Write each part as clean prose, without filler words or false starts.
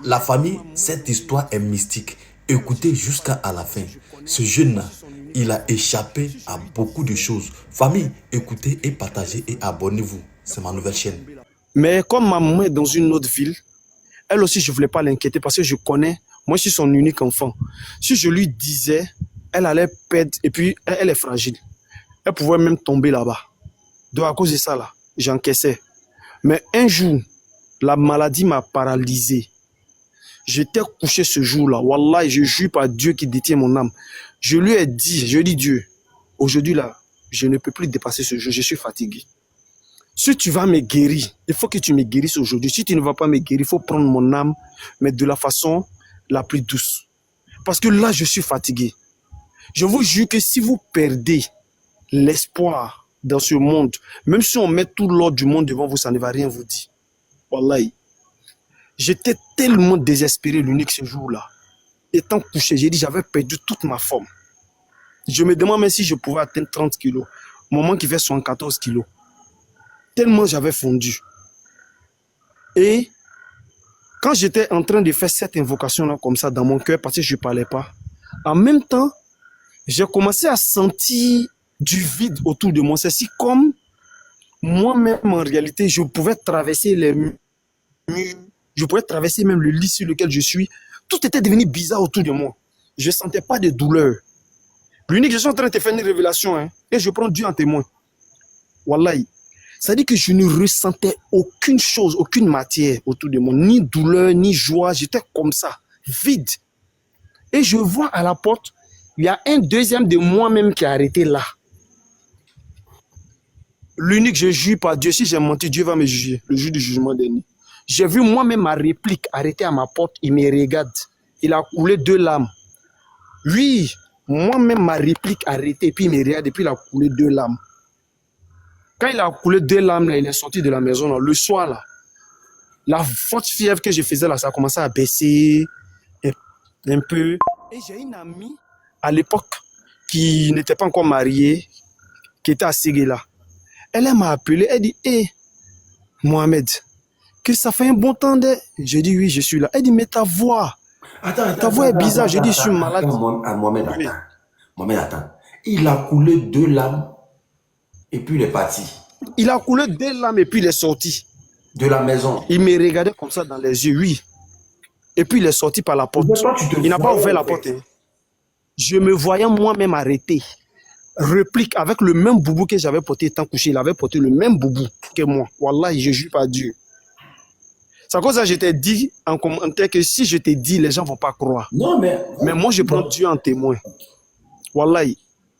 La famille, cette histoire est mystique. Écoutez jusqu'à la fin. Ce jeune-là, il a échappé à beaucoup de choses. Famille, écoutez et partagez et abonnez-vous. C'est ma nouvelle chaîne. Mais comme ma maman est dans une autre ville, elle aussi, je ne voulais pas l'inquiéter parce que je connais, moi, je suis son unique enfant. Si je lui disais, elle allait perdre, et puis elle est fragile. Elle pouvait même tomber là-bas. Donc, à cause de ça, là, j'encaissais. Mais un jour, la maladie m'a paralysé. J'étais couché ce jour-là. Wallah, je jure par Dieu qui détient mon âme. Je lui ai dit, je dis Dieu, aujourd'hui, là, je ne peux plus dépasser ce jour. Je suis fatigué. Si tu vas me guérir, il faut que tu me guérisses aujourd'hui. Si tu ne vas pas me guérir, il faut prendre mon âme, mais de la façon la plus douce. Parce que là, je suis fatigué. Je vous jure que si vous perdez l'espoir dans ce monde, même si on met tout l'ordre du monde devant vous, ça ne va rien vous dire. Wallahi. J'étais tellement désespéré l'unique ce jour-là. Étant couché, j'ai dit j'avais perdu toute ma forme. Je me demande même si je pouvais atteindre 30 kilos. Moment qui fait 74 kilos. Tellement j'avais fondu. Et quand j'étais en train de faire cette invocation-là comme ça dans mon cœur, parce que je ne parlais pas, en même temps, j'ai commencé à sentir du vide autour de moi. C'est si comme moi-même, en réalité, je pouvais traverser les murs, je pouvais traverser même le lit sur lequel je suis. Tout était devenu bizarre autour de moi. Je ne sentais pas de douleur. L'unique, je suis en train de te faire une révélation, hein, et je prends Dieu en témoin. Wallahi. Ça dit que je ne ressentais aucune chose, aucune matière autour de moi, ni douleur, ni joie. J'étais comme ça, vide. Et je vois à la porte, il y a un deuxième de moi-même qui est arrêté là. L'unique, je jure par Dieu, si j'ai menti, Dieu va me juger, le jour du jugement dernier. J'ai vu moi-même ma réplique arrêtée à ma porte, il me regarde. Il a coulé 2 larmes. Oui, moi-même ma réplique arrêtée, puis il me regarde, et puis il a coulé 2 larmes. Quand il a coulé 2 larmes, là, il est sorti de la maison. Là. Le soir, là, la forte fièvre que je faisais, là, ça a commencé à baisser un peu. Et j'ai une amie à l'époque qui n'était pas encore mariée, qui était à Séguéla. Elle m'a appelé, elle dit, hé, Mohamed, que ça fait un bon temps de... Je dis, oui, je suis là. Elle dit, mais ta voix est bizarre. Je dis, je suis malade. Mohamed, Oui. attends. Mohamed, attends. Il a coulé 2 larmes et puis il est parti. Il a coulé 2 larmes et puis il est sorti. De la maison. Il me regardait comme ça dans les yeux, oui. Et puis il est sorti par la porte. Il n'a pas ouvert la porte. Hein. Je me voyais moi-même arrêté. Réplique avec le même boubou que j'avais porté étant couché. Il avait porté le même boubou que moi. Wallah, je jure par Dieu. C'est à cause de ça que je t'ai dit en commentaire que si je te dis, les gens ne vont pas croire. Non, mais moi, je prends Dieu en témoin. Wallah,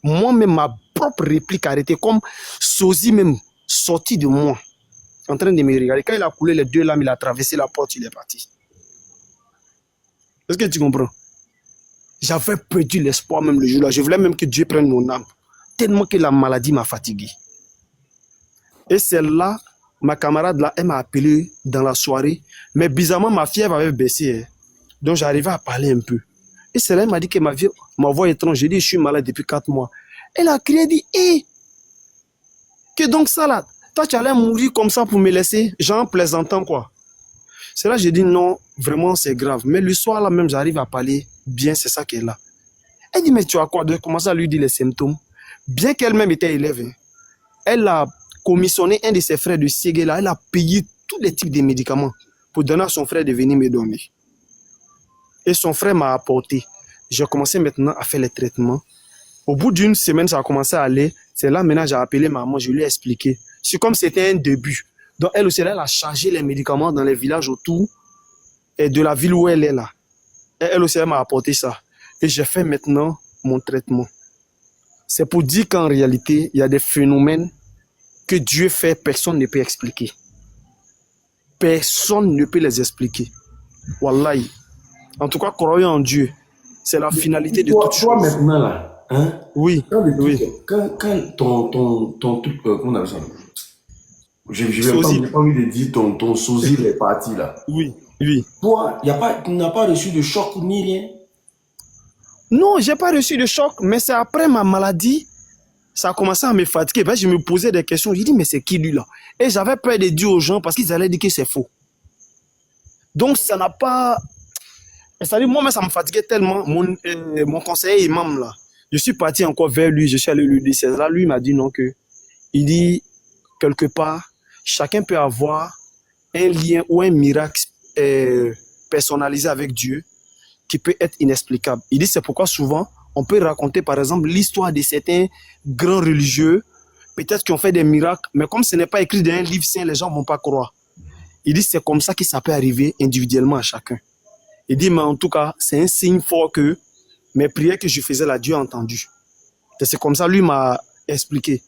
moi-même, ma propre réplique arrêtée, comme sosie même sorti de moi, en train de me regarder. Quand il a coulé les 2 larmes, il a traversé la porte, il est parti. Est-ce que tu comprends? J'avais perdu l'espoir même le jour-là. Je voulais même que Dieu prenne mon âme. Tellement que la maladie m'a fatigué. Et c'est là, ma camarade là, elle m'a appelé dans la soirée. Mais bizarrement, ma fièvre avait baissé. Hein. Donc j'arrivais à parler un peu. Et c'est là, elle m'a dit que ma voix est étrange. J'ai dit, je suis malade depuis 4 mois. Elle a crié, elle dit, hé, que donc ça là? Toi, tu allais mourir comme ça pour me laisser, genre plaisantant quoi. C'est là que j'ai dit, non, vraiment c'est grave. Mais le soir là même, j'arrive à parler bien, c'est ça qu'elle a. Elle dit, mais tu as quoi? De commencer à lui dire les symptômes. Bien qu'elle-même était élève, hein, elle a commissionné un de ses frères de Séguéla. Elle a payé tous les types de médicaments pour donner à son frère de venir me donner. Et son frère m'a apporté. J'ai commencé maintenant à faire les traitements. Au bout d'une semaine, ça a commencé à aller. C'est là maintenant j'ai appelé maman, je lui ai expliqué. C'est comme c'était un début. Donc elle aussi, elle a chargé les médicaments dans les villages autour et de la ville où elle est là. Et elle aussi, elle m'a apporté ça. Et j'ai fait maintenant mon traitement. C'est pour dire qu'en réalité, il y a des phénomènes que Dieu fait, personne ne peut expliquer. Personne ne peut les expliquer. Wallahi. En tout cas, croyons en Dieu. C'est la finalité de toute chose. Toi maintenant là, hein? Oui, oui. Quand ton truc, comment on appelle ça? Je n'ai pas envie de dire ton sosie est parti là. Oui, oui. Toi, tu n'as pas reçu de choc ni rien? Non, j'ai pas reçu de choc, mais c'est après ma maladie, ça a commencé à me fatiguer. Ben, je me posais des questions. J'ai dit, mais c'est qui lui là? Et j'avais peur de dire aux gens parce qu'ils allaient dire que c'est faux. Donc, ça n'a pas... C'est-à-dire, moi, ça me fatiguait tellement. Mon conseiller imam, là, je suis parti encore vers lui, je suis allé lui dire, c'est là, lui m'a dit non que... Il dit, quelque part, chacun peut avoir un lien ou un miracle personnalisé avec Dieu qui peut être inexplicable. Il dit, c'est pourquoi souvent, on peut raconter, par exemple, l'histoire de certains grands religieux, peut-être qui ont fait des miracles, mais comme ce n'est pas écrit dans un livre saint, les gens ne vont pas croire. Il dit, c'est comme ça que ça peut arriver individuellement à chacun. Il dit, mais en tout cas, c'est un signe fort que mes prières que je faisais là, Dieu a entendu. C'est comme ça, lui m'a expliqué.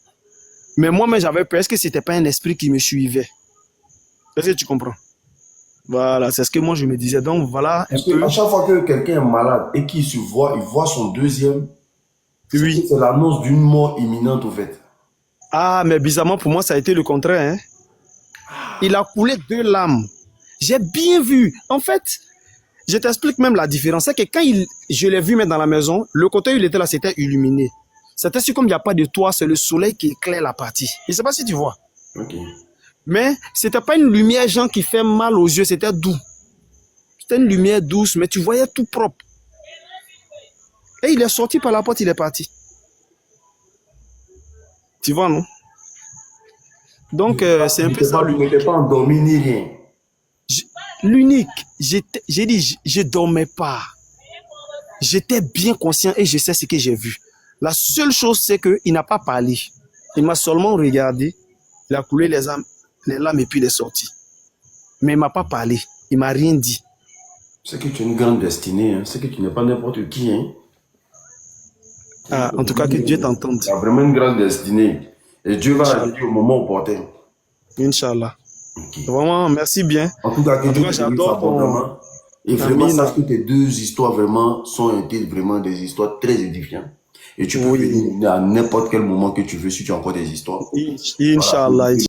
Mais moi-même, j'avais peur. Est-ce que ce n'était pas un esprit qui me suivait? Est-ce que tu comprends? Voilà, c'est ce que moi je me disais. Donc voilà un Parce peu. qu'à chaque fois que quelqu'un est malade et qu'il se voit, il voit son deuxième, Oui. c'est l'annonce d'une mort imminente au fait. Ah, mais bizarrement pour moi, ça a été le contraire. Hein? Il a coulé 2 larmes. J'ai bien vu. En fait, je t'explique même la différence. C'est que quand je l'ai vu mettre dans la maison, le côté où il était là, c'était illuminé. C'était si comme il n'y a pas de toit, c'est le soleil qui éclaire la partie. Je ne sais pas si tu vois. Ok. Mais c'était pas une lumière, genre, qui fait mal aux yeux, c'était doux. C'était une lumière douce, mais tu voyais tout propre. Et il est sorti par la porte, il est parti. Tu vois, non? Donc, c'est un peu ça Tu l'unique. n'étais pas endormi ni rien. L'unique, j'ai dit, je dormais pas. J'étais bien conscient et je sais ce que j'ai vu. La seule chose, c'est qu'il n'a pas parlé. Il m'a seulement regardé, il a coulé les larmes et puis il est sorti. Mais il ne m'a pas parlé, il ne m'a rien dit. C'est que tu as une grande destinée, hein. C'est que tu n'es pas n'importe qui. Hein. Ah, en tout cas, que Dieu t'entende. Tu as vraiment une grande destinée. Et Dieu va agir au moment opportun. Inch'Allah. Okay. Vraiment, merci bien. En tout cas, que Dieu te bénisse abondamment. Et vraiment, sache que tes 2 histoires vraiment sont été vraiment des histoires très édifiantes. Et tu peux venir à n'importe quel moment que tu veux si tu as encore des histoires. Inch'Allah. Voilà.